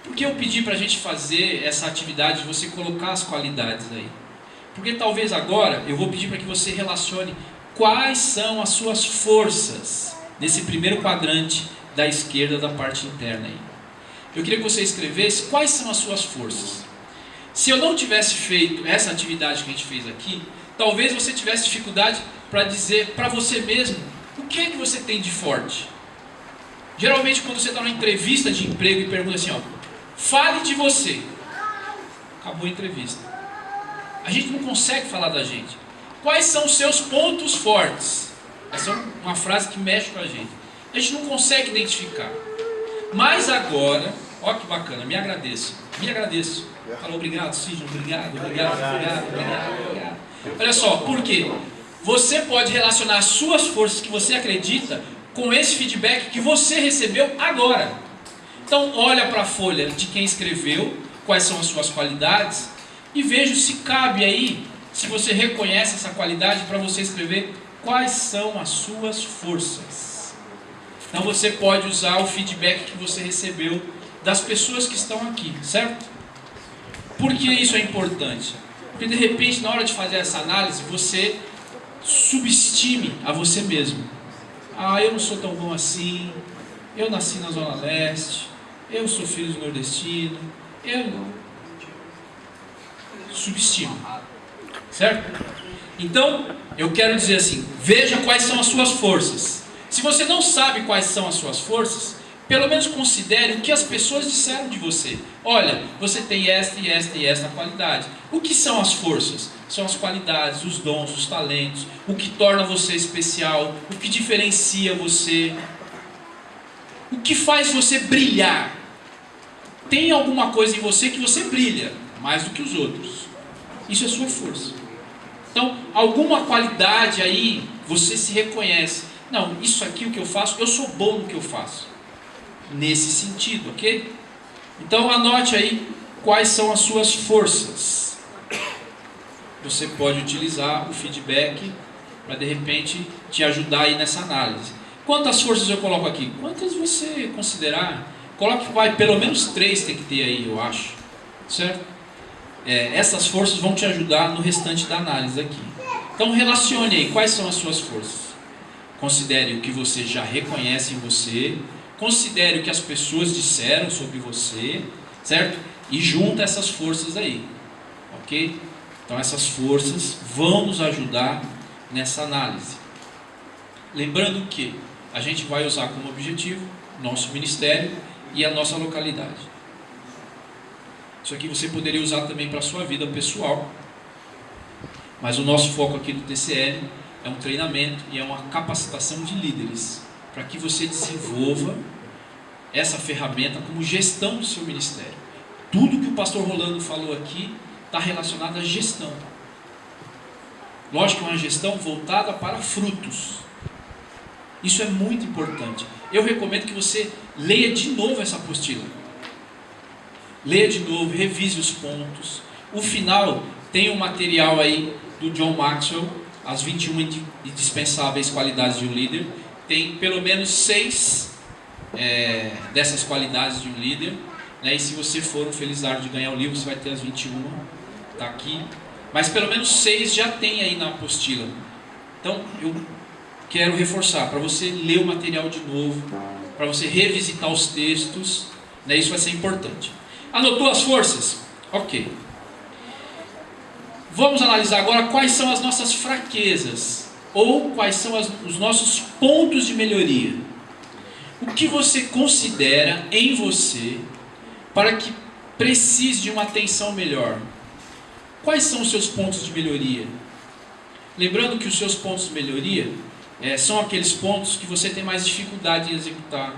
Por que eu pedi para a gente fazer essa atividade de você colocar as qualidades aí? Porque talvez agora eu vou pedir para que você relacione quais são as suas forças nesse primeiro quadrante da esquerda da parte interna aí. Eu queria que você escrevesse quais são as suas forças. Se eu não tivesse feito essa atividade que a gente fez aqui, talvez você tivesse dificuldade para dizer para você mesmo o que é que você tem de forte. Geralmente quando você está numa entrevista de emprego e pergunta assim, ó, fale de você. Acabou a entrevista. A gente não consegue falar da gente. Quais são os seus pontos fortes? Essa é uma frase que mexe com a gente. A gente não consegue identificar. Mas agora, ó que bacana, me agradeço. Fala obrigado, Sidney, obrigado. Olha só, por quê? Você pode relacionar as suas forças que você acredita com esse feedback que você recebeu agora. Então, olha para a folha de quem escreveu, quais são as suas qualidades, e veja se cabe aí, se você reconhece essa qualidade, para você escrever quais são as suas forças. Então você pode usar o feedback que você recebeu das pessoas que estão aqui, certo? Por que isso é importante? Porque de repente, na hora de fazer essa análise, você subestime a você mesmo. Ah, eu não sou tão bom assim, eu nasci na Zona Leste, eu sou filho de nordestino, eu não. Subestime, certo? Então, eu quero dizer assim, veja quais são as suas forças. Se você não sabe quais são as suas forças, pelo menos considere o que as pessoas disseram de você. Olha, você tem esta e esta e esta qualidade. O que são as forças? São as qualidades, os dons, os talentos, o que torna você especial, o que diferencia você. O que faz você brilhar? Tem alguma coisa em você que você brilha mais do que os outros. Isso é sua força. Então, alguma qualidade aí, você se reconhece. Não, isso aqui o que eu faço, eu sou bom no que eu faço. Nesse sentido, ok? Então, anote aí quais são as suas forças. Você pode utilizar o feedback para, de repente, te ajudar aí nessa análise. Quantas forças eu coloco aqui? Quantas você considerar? Coloque, pelo menos 3 tem que ter aí, eu acho. Certo? Essas forças vão te ajudar no restante da análise aqui. Então relacione aí, quais são as suas forças? Considere o que você já reconhece em você, considere o que as pessoas disseram sobre você, certo? E junta essas forças aí, ok? Então essas forças vão nos ajudar nessa análise. Lembrando que a gente vai usar como objetivo nosso ministério e a nossa localidade. Isso aqui você poderia usar também para a sua vida pessoal. Mas o nosso foco aqui do TCL é um treinamento e é uma capacitação de líderes, para que você desenvolva essa ferramenta como gestão do seu ministério. Tudo que o pastor Rolando falou aqui está relacionado à gestão. Lógico que é uma gestão voltada para frutos. Isso é muito importante. Eu recomendo que você leia de novo essa apostila. Leia de novo, revise os pontos. O final tem um material aí do John Maxwell, as 21 indispensáveis qualidades de um líder. Tem pelo menos 6 dessas qualidades de um líder, né? E se você for um felizardo de ganhar o livro, você vai ter as 21, está aqui. Mas pelo menos 6 já tem aí na apostila. Então eu quero reforçar, para você ler o material de novo, para você revisitar os textos, né? Isso vai ser importante. Anotou as forças? Ok. Vamos analisar agora quais são as nossas fraquezas, ou quais são os nossos pontos de melhoria. O que você considera em você para que precise de uma atenção melhor? Quais são os seus pontos de melhoria? Lembrando que os seus pontos de melhoria são aqueles pontos que você tem mais dificuldade em executar.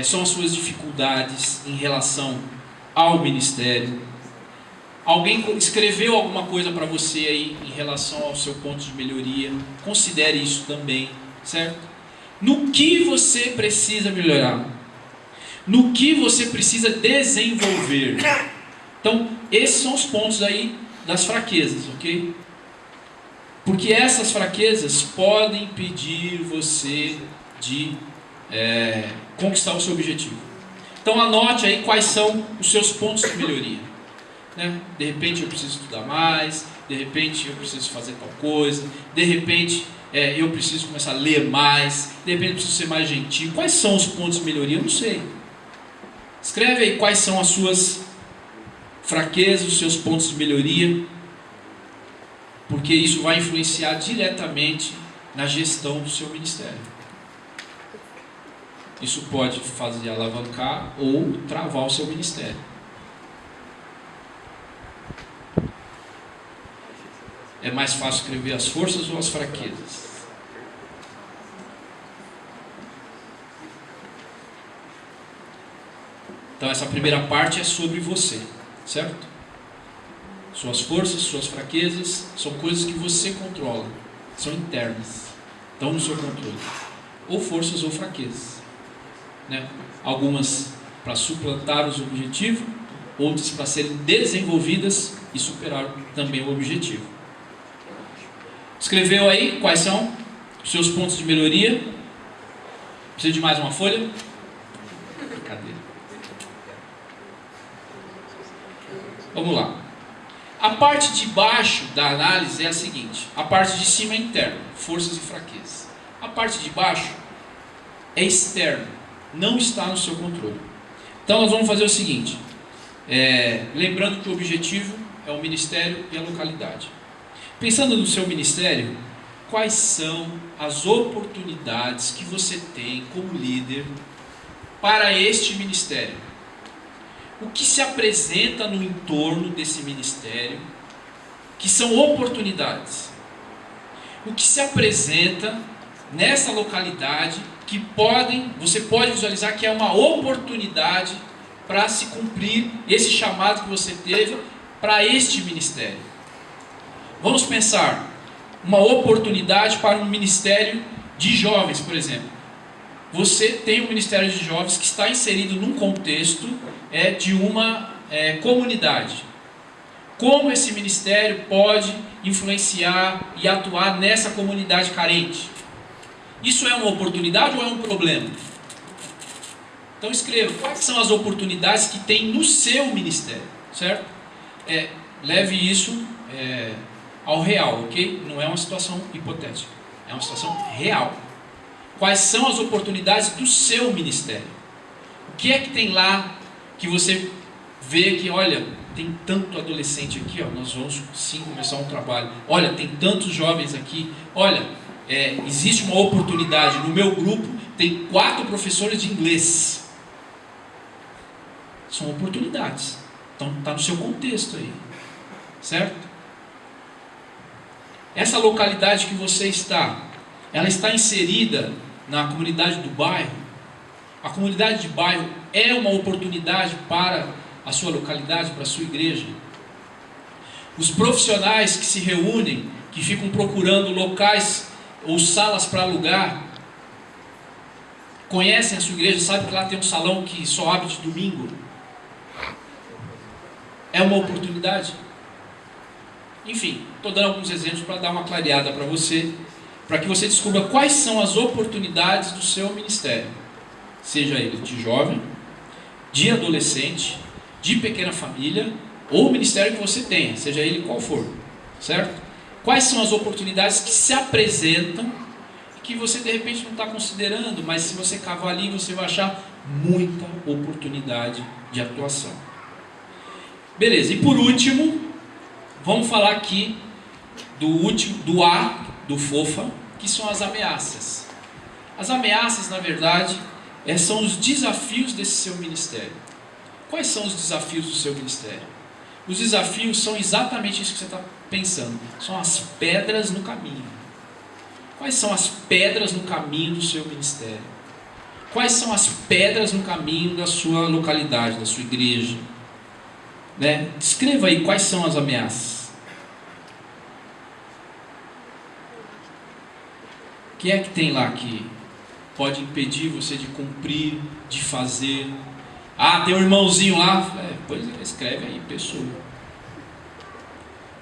São as suas dificuldades em relação ao ministério. Alguém escreveu alguma coisa para você aí em relação ao seu ponto de melhoria. Considere isso também, certo? No que você precisa melhorar? No que você precisa desenvolver? Então, esses são os pontos aí das fraquezas, ok? Porque essas fraquezas podem impedir você de conquistar o seu objetivo. Então anote aí quais são os seus pontos de melhoria, né? De repente eu preciso estudar mais, de repente eu preciso fazer tal coisa, de repente eu preciso começar a ler mais, de repente eu preciso ser mais gentil. Quais são os pontos de melhoria? Eu não sei. Escreve aí quais são as suas fraquezas, os seus pontos de melhoria, porque isso vai influenciar diretamente na gestão do seu ministério. Isso pode fazer alavancar ou travar o seu ministério. É mais fácil escrever as forças ou as fraquezas? Então essa primeira parte é sobre você, certo? Suas forças, suas fraquezas são coisas que você controla, são internas, estão no seu controle. Ou forças ou fraquezas, né? Algumas para suplantar os objetivos, outras para serem desenvolvidas e superar também o objetivo. Escreveu aí quais são os seus pontos de melhoria? Precisa de mais uma folha? Brincadeira. Vamos lá. A parte de baixo da análise é a seguinte: a parte de cima é interna, forças e fraquezas. A parte de baixo é externa, não está no seu controle. Então nós vamos fazer o seguinte, lembrando que o objetivo é o ministério e a localidade. Pensando no seu ministério, quais são as oportunidades que você tem como líder para este ministério? O que se apresenta no entorno desse ministério, que são oportunidades? O que se apresenta nessa localidade, que que você pode visualizar que é uma oportunidade para se cumprir esse chamado que você teve para este ministério. Vamos pensar uma oportunidade para um ministério de jovens, por exemplo. Você tem um ministério de jovens que está inserido num contexto de uma comunidade. Como esse ministério pode influenciar e atuar nessa comunidade carente? Isso é uma oportunidade ou é um problema? Então escreva, quais são as oportunidades que tem no seu ministério, certo? Leve isso ao real, ok? Não é uma situação hipotética, é uma situação real. Quais são as oportunidades do seu ministério? O que é que tem lá que você vê que, olha, tem tanto adolescente aqui, ó, nós vamos sim começar um trabalho. Olha, tem tantos jovens aqui. Olha, existe uma oportunidade. No meu grupo tem 4 professores de inglês. São oportunidades. Então está no seu contexto aí, certo? Essa localidade que você está, ela está inserida na comunidade do bairro. A comunidade de bairro é uma oportunidade para a sua localidade, para a sua igreja. Os profissionais que se reúnem, que ficam procurando locais ou salas para alugar, conhecem a sua igreja, sabem que lá tem um salão que só abre de domingo. É uma oportunidade. Enfim, estou dando alguns exemplos para dar uma clareada para você, para que você descubra quais são as oportunidades do seu ministério, seja ele de jovem, de adolescente, de pequena família, ou o ministério que você tenha, seja ele qual for, certo? Quais são as oportunidades que se apresentam e que você de repente não está considerando, mas se você cavar ali, você vai achar muita oportunidade de atuação. Beleza, e por último, vamos falar aqui do A, do FOFA, que são as ameaças. As ameaças, na verdade, são os desafios desse seu ministério. Quais são os desafios do seu ministério? Os desafios são exatamente isso que você está pensando. São as pedras no caminho. Quais são as pedras no caminho do seu ministério? Quais são as pedras no caminho da sua localidade, da sua igreja? Descreva aí quais são as ameaças. O que é que tem lá que pode impedir você de cumprir, de fazer? Tem um irmãozinho lá. Pois escreve aí, pessoa.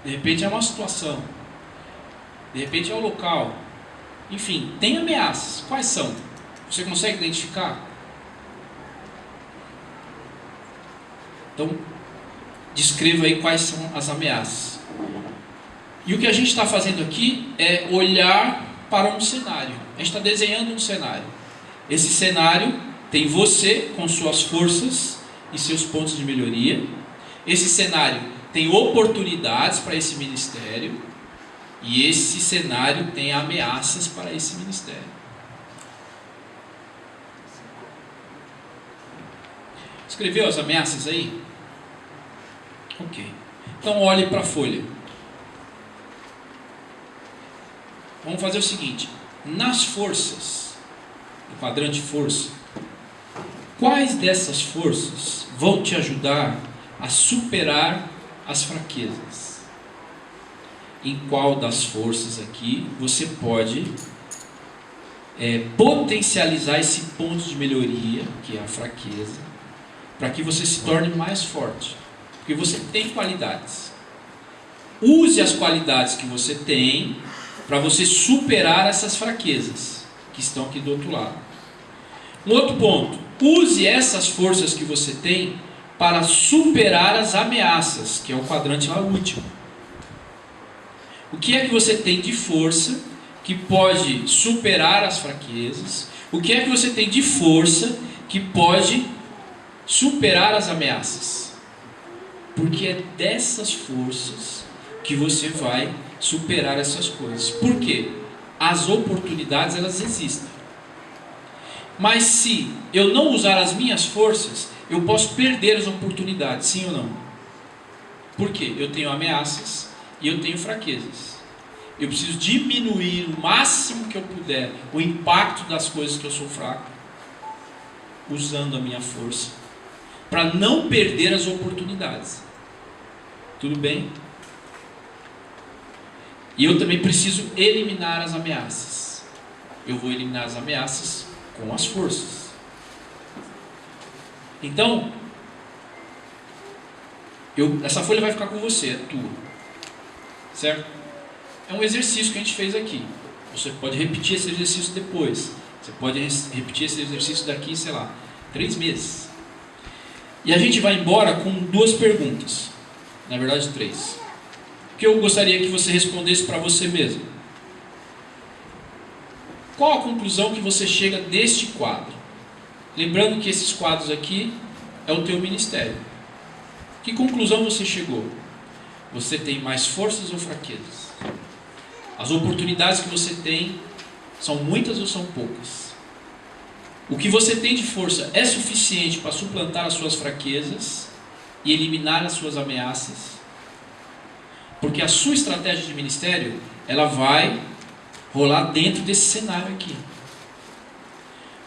De repente é uma situação. De repente é o local. Enfim, tem ameaças. Quais são? Você consegue identificar? Então, descreva aí quais são as ameaças. E o que a gente está fazendo aqui é olhar para um cenário. A gente está desenhando um cenário. Esse cenário tem você com suas forças e seus pontos de melhoria. Esse cenário tem oportunidades para esse ministério. E esse cenário tem ameaças para esse ministério. Escreveu as ameaças aí? Ok. Então olhe para a folha. Vamos fazer o seguinte. Nas forças, no quadrante força, quais dessas forças vão te ajudar a superar as fraquezas? Em qual das forças aqui você pode potencializar esse ponto de melhoria, que é a fraqueza, para que você se torne mais forte? Porque você tem qualidades. Use as qualidades que você tem para você superar essas fraquezas que estão aqui do outro lado. Um outro ponto. Use essas forças que você tem para superar as ameaças, que é o quadrante lá último. O que é que você tem de força que pode superar as fraquezas? O que é que você tem de força que pode superar as ameaças? Porque é dessas forças que você vai superar essas coisas. Por quê? As oportunidades, elas existem. Mas se eu não usar as minhas forças, eu posso perder as oportunidades, sim ou não? Por quê? Eu tenho ameaças e eu tenho fraquezas. eu preciso diminuir o máximo que eu puder o impacto das coisas que eu sou fraco, usando a minha força, para não perder as oportunidades. Tudo bem? E eu também preciso eliminar as ameaças. Eu vou eliminar as ameaças com as forças. Então, essa folha vai ficar com você, é tua. Certo? É um exercício que a gente fez aqui. Você pode repetir esse exercício depois. Você pode repetir esse exercício daqui, sei lá, 3 meses. E a gente vai embora com 2 perguntas. Na verdade, 3. O que eu gostaria que você respondesse para você mesmo. Qual a conclusão que você chega deste quadro? Lembrando que esses quadros aqui é o teu ministério. Que conclusão você chegou? Você tem mais forças ou fraquezas? As oportunidades que você tem são muitas ou são poucas? O que você tem de força é suficiente para suplantar as suas fraquezas e eliminar as suas ameaças? Porque a sua estratégia de ministério, ela vai rolar dentro desse cenário aqui.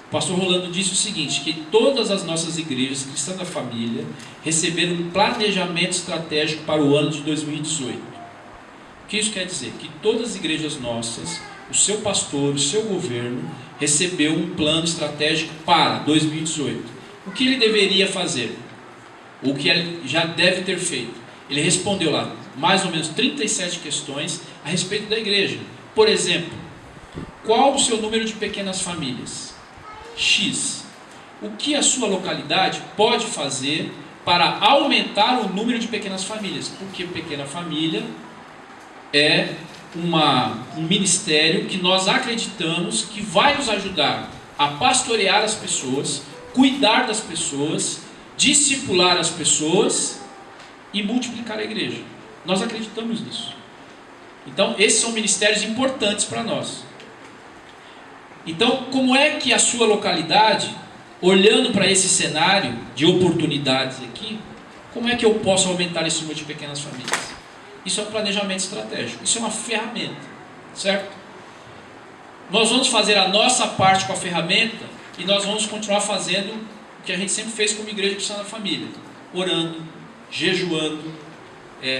O pastor Rolando disse o seguinte, que todas as nossas igrejas cristãs da família receberam um planejamento estratégico para o ano de 2018. O que isso quer dizer? Que todas as igrejas nossas, o seu pastor, o seu governo, recebeu um plano estratégico para 2018. O que ele deveria fazer? O que ele já deve ter feito? Ele respondeu lá, mais ou menos 37 questões a respeito da igreja. Por exemplo, qual o seu número de pequenas famílias? X. O que a sua localidade pode fazer para aumentar o número de pequenas famílias? Porque pequena família é um ministério que nós acreditamos que vai nos ajudar a pastorear as pessoas, cuidar das pessoas, discipular as pessoas e multiplicar a igreja. Nós acreditamos nisso. Então, esses são ministérios importantes para nós. Então, como é que a sua localidade, olhando para esse cenário de oportunidades aqui, como é que eu posso aumentar esse número de pequenas famílias? Isso é um planejamento estratégico, isso é uma ferramenta, certo? Nós vamos fazer a nossa parte com a ferramenta e nós vamos continuar fazendo o que a gente sempre fez como igreja cristã da família, orando, jejuando,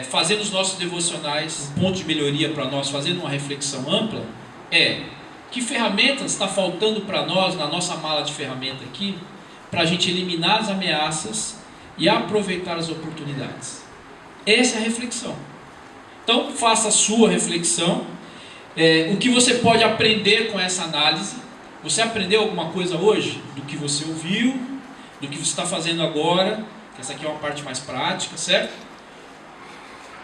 fazendo os nossos devocionais. Um ponto de melhoria para nós, fazendo uma reflexão ampla, que ferramentas está faltando para nós, na nossa mala de ferramenta aqui, para a gente eliminar as ameaças e aproveitar as oportunidades. Essa é a reflexão. Então, faça a sua reflexão. O que você pode aprender com essa análise? Você aprendeu alguma coisa hoje? Do que você ouviu, do que você está fazendo agora? Essa aqui é uma parte mais prática, certo?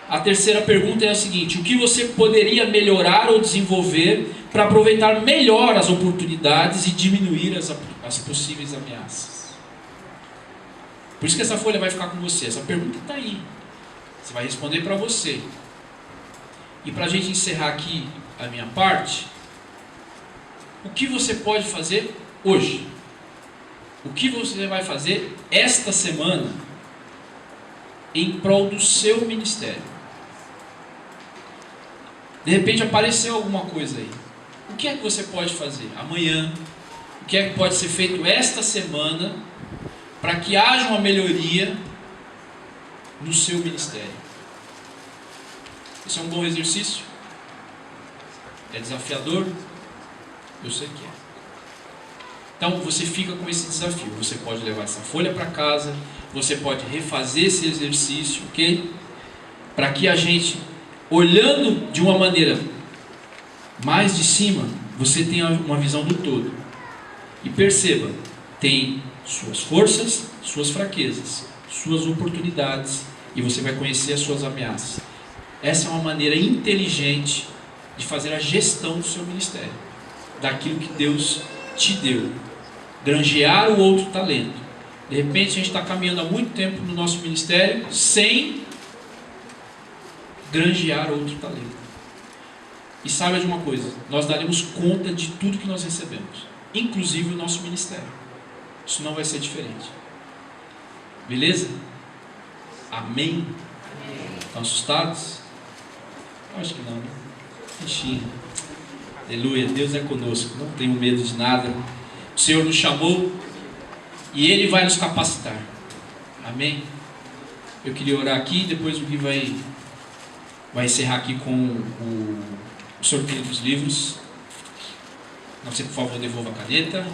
A terceira pergunta é a seguinte: o que você poderia melhorar ou desenvolver para aproveitar melhor as oportunidades e diminuir as possíveis ameaças? Por isso que essa folha vai ficar com você. Essa pergunta está aí. Você vai responder para você. E para a gente encerrar aqui a minha parte, o que você pode fazer hoje? O que você vai fazer esta semana em prol do seu ministério? De repente apareceu alguma coisa aí. O que é que você pode fazer amanhã? O que é que pode ser feito esta semana para que haja uma melhoria no seu ministério? Isso é um bom exercício? É desafiador? Eu sei que é. Então você fica com esse desafio. Você pode levar essa folha para casa, você pode refazer esse exercício, ok? Para que a gente, olhando de uma maneira mais de cima, você tenha uma visão do todo. E perceba, tem suas forças, suas fraquezas, suas oportunidades, e você vai conhecer as suas ameaças. Essa é uma maneira inteligente de fazer a gestão do seu ministério, daquilo que Deus te deu. Granjear o outro talento. De repente a gente está caminhando há muito tempo no nosso ministério sem granjear outro talento. E saiba de uma coisa: nós daremos conta de tudo que nós recebemos, inclusive o nosso ministério. Isso não vai ser diferente. Beleza? Amém? Estão assustados? Eu acho que não, né? Enchi. Aleluia, Deus é conosco, não tenho medo de nada. O Senhor nos chamou e Ele vai nos capacitar. Amém? Eu queria orar aqui, depois o Gui vai encerrar aqui com o sorteio dos livros. Você, por favor, devolva a caneta.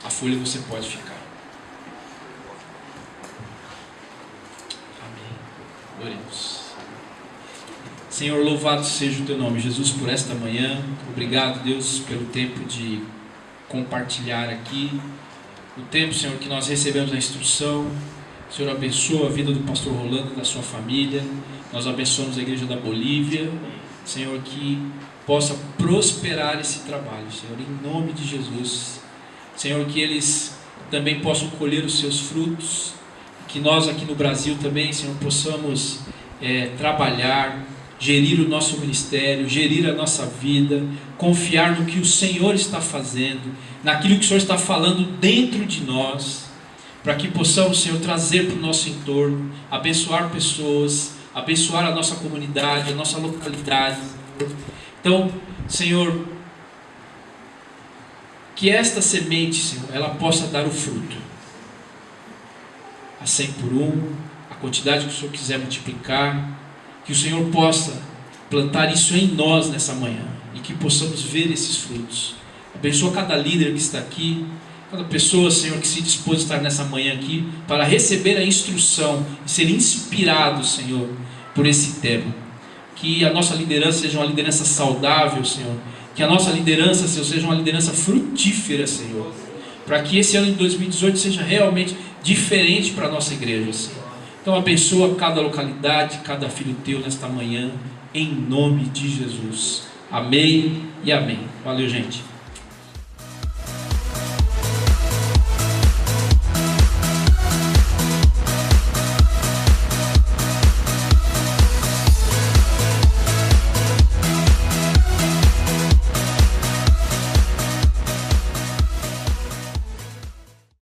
A folha você pode ficar. Amém. Oremos. Senhor, louvado seja o Teu nome, Jesus, por esta manhã. Obrigado, Deus, pelo tempo de compartilhar aqui. O tempo, Senhor, que nós recebemos a instrução. Senhor, abençoa a vida do pastor Rolando e da sua família. Nós abençoamos a igreja da Bolívia. Senhor, que possa prosperar esse trabalho, Senhor, em nome de Jesus. Senhor, que eles também possam colher os seus frutos. Que nós aqui no Brasil também, Senhor, possamos trabalhar, gerir o nosso ministério, gerir a nossa vida, confiar no que o Senhor está fazendo, naquilo que o Senhor está falando dentro de nós, para que possamos, Senhor, trazer para o nosso entorno, abençoar pessoas, abençoar a nossa comunidade, a nossa localidade. Então, Senhor, que esta semente, Senhor, ela possa dar o fruto, a 100 por 1, a quantidade que o Senhor quiser multiplicar, que o Senhor possa plantar isso em nós nessa manhã, e que possamos ver esses frutos. Abençoa cada líder que está aqui, cada pessoa, Senhor, que se dispôs a estar nessa manhã aqui, para receber a instrução e ser inspirado, Senhor, por esse tema. Que a nossa liderança seja uma liderança saudável, Senhor. Que a nossa liderança, Senhor, seja uma liderança frutífera, Senhor. Para que esse ano de 2018 seja realmente diferente para a nossa igreja, Senhor. Então abençoa cada localidade, cada filho Teu nesta manhã, em nome de Jesus. Amém e amém. Valeu, gente.